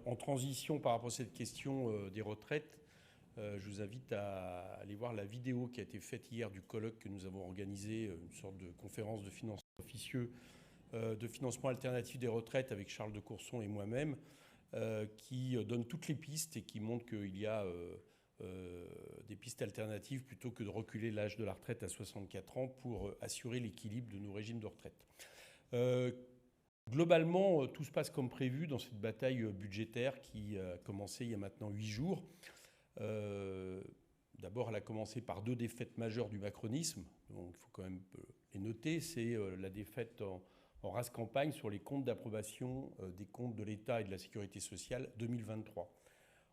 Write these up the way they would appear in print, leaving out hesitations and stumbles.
En transition par rapport à cette question des retraites, je vous invite à aller voir la vidéo qui a été faite hier du colloque que nous avons organisé, une sorte de conférence de financement officieux de financement alternatif des retraites avec Charles de Courson et moi-même, qui donne toutes les pistes et qui montre qu'il y a des pistes alternatives plutôt que de reculer l'âge de la retraite à 64 ans pour assurer l'équilibre de nos régimes de retraite. Globalement, tout se passe comme prévu dans cette bataille budgétaire qui a commencé il y a maintenant 8 jours. D'abord, elle a commencé par 2 défaites majeures du macronisme, donc il faut quand même les noter. C'est la défaite en race campagne sur les comptes d'approbation des comptes de l'État et de la sécurité sociale 2023.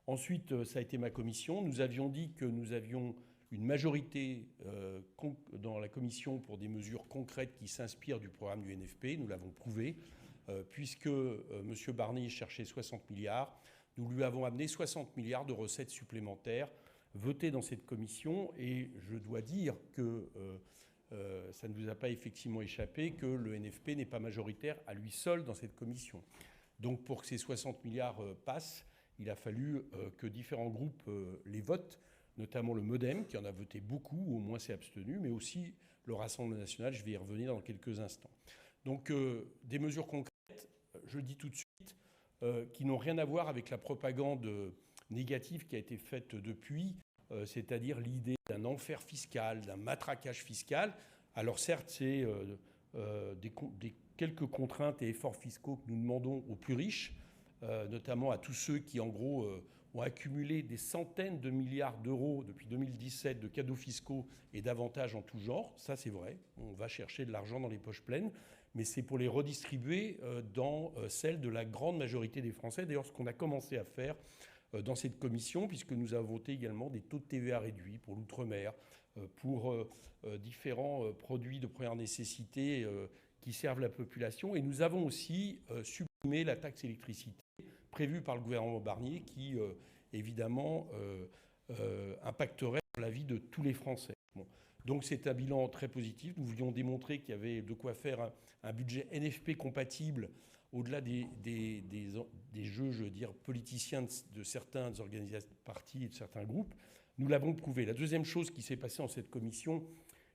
Ensuite, ça a été ma commission. Nous avions dit que nous avions une majorité dans la commission pour des mesures concrètes qui s'inspirent du programme du NFP. Nous l'avons prouvé, puisque M. Barnier cherchait 60 milliards. Nous lui avons amené 60 milliards de recettes supplémentaires votées dans cette commission. Et je dois dire que ça ne vous a pas effectivement échappé que le NFP n'est pas majoritaire à lui seul dans cette commission. Donc pour que ces 60 milliards passent, il a fallu que différents groupes les votent, notamment le MoDem, qui en a voté beaucoup, ou au moins s'est abstenu, mais aussi le Rassemblement national, je vais y revenir dans quelques instants. Donc des mesures concrètes, je le dis tout de suite, qui n'ont rien à voir avec la propagande négative qui a été faite depuis, c'est-à-dire l'idée d'un enfer fiscal, d'un matraquage fiscal. Alors certes, c'est des quelques contraintes et efforts fiscaux que nous demandons aux plus riches, notamment à tous ceux qui, en gros, ont accumulé des centaines de milliards d'euros depuis 2017 de cadeaux fiscaux et d'avantages en tout genre. Ça, c'est vrai. On va chercher de l'argent dans les poches pleines, mais c'est pour les redistribuer dans celle de la grande majorité des Français. D'ailleurs, ce qu'on a commencé à faire dans cette commission, puisque nous avons voté également des taux de TVA réduits pour l'outre-mer, pour différents produits de première nécessité qui servent la population. Et nous avons aussi supprimé la taxe électricité prévue par le gouvernement Barnier qui, évidemment, impacterait la vie de tous les Français. Bon. Donc c'est un bilan très positif. Nous voulions démontrer qu'il y avait de quoi faire un budget NFP compatible au-delà des jeux, je veux dire, politiciens de certaines organisations, partis et de certains groupes. Nous l'avons prouvé. La deuxième chose qui s'est passée dans cette commission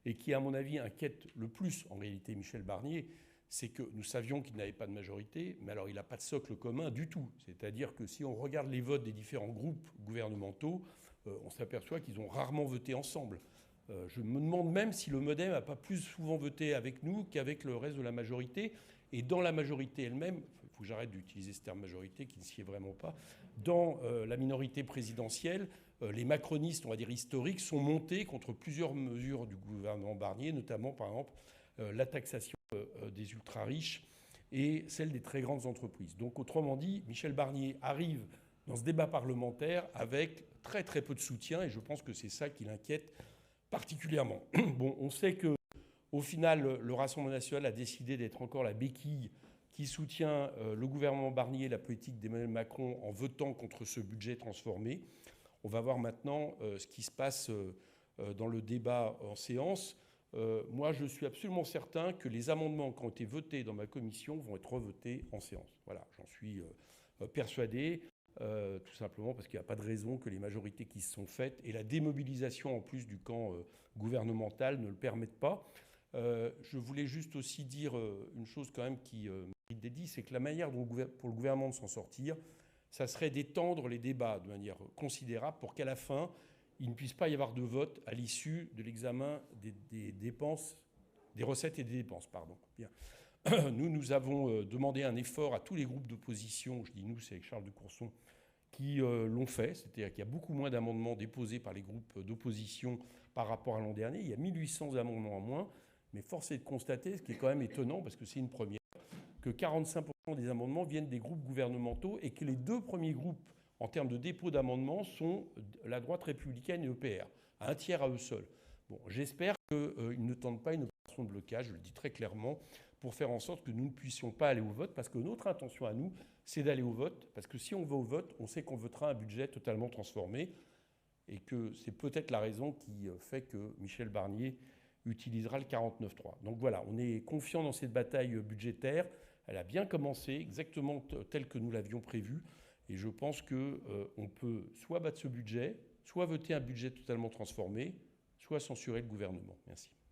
et qui, à mon avis, inquiète le plus, en réalité, Michel Barnier, c'est que nous savions qu'il n'avait pas de majorité, mais alors il n'a pas de socle commun du tout. C'est-à-dire que si on regarde les votes des différents groupes gouvernementaux, on s'aperçoit qu'ils ont rarement voté ensemble. Je me demande même si le MoDem n'a pas plus souvent voté avec nous qu'avec le reste de la majorité. Et dans la majorité elle-même, il faut que j'arrête d'utiliser ce terme majorité qui ne s'y est vraiment pas, dans la minorité présidentielle, les macronistes, on va dire historiques, sont montés contre plusieurs mesures du gouvernement Barnier, notamment par exemple la taxation des ultra-riches et celle des très grandes entreprises. Donc autrement dit, Michel Barnier arrive dans ce débat parlementaire avec très très peu de soutien et je pense que c'est ça qui l'inquiète particulièrement. Bon, on sait qu'au final, le Rassemblement national a décidé d'être encore la béquille qui soutient le gouvernement Barnier, la politique d'Emmanuel Macron en votant contre ce budget transformé. On va voir maintenant ce qui se passe dans le débat en séance. Moi, je suis absolument certain que les amendements qui ont été votés dans ma commission vont être revotés en séance. Voilà, j'en suis persuadé, tout simplement parce qu'il n'y a pas de raison que les majorités qui se sont faites et la démobilisation en plus du camp gouvernemental ne le permettent pas. Je voulais juste aussi dire une chose quand même qui mérite d'être dit, c'est que la manière dont pour le gouvernement de s'en sortir, ça serait d'étendre les débats de manière considérable pour qu'à la fin, il ne puisse pas y avoir de vote à l'issue de l'examen des dépenses, des recettes et des dépenses. Pardon. Bien. Nous avons demandé un effort à tous les groupes d'opposition, je dis nous, c'est avec Charles de Courson, qui l'ont fait, c'est-à-dire qu'il y a beaucoup moins d'amendements déposés par les groupes d'opposition par rapport à l'an dernier. Il y a 1800 amendements en moins, mais force est de constater, ce qui est quand même étonnant, parce que c'est une première, que 45% des amendements viennent des groupes gouvernementaux et que les 2 premiers groupes en termes de dépôt d'amendements sont la droite républicaine et EPR, à un tiers à eux seuls. Bon, j'espère qu'ils ne tentent pas une opération de blocage, je le dis très clairement, pour faire en sorte que nous ne puissions pas aller au vote, parce que notre intention à nous, c'est d'aller au vote, parce que si on va au vote, on sait qu'on votera un budget totalement transformé, et que c'est peut-être la raison qui fait que Michel Barnier utilisera le 49.3. Donc voilà, on est confiant dans cette bataille budgétaire, elle a bien commencé, exactement telle que nous l'avions prévue, Et je pense qu'on peut soit battre ce budget, soit voter un budget totalement transformé, soit censurer le gouvernement. Merci.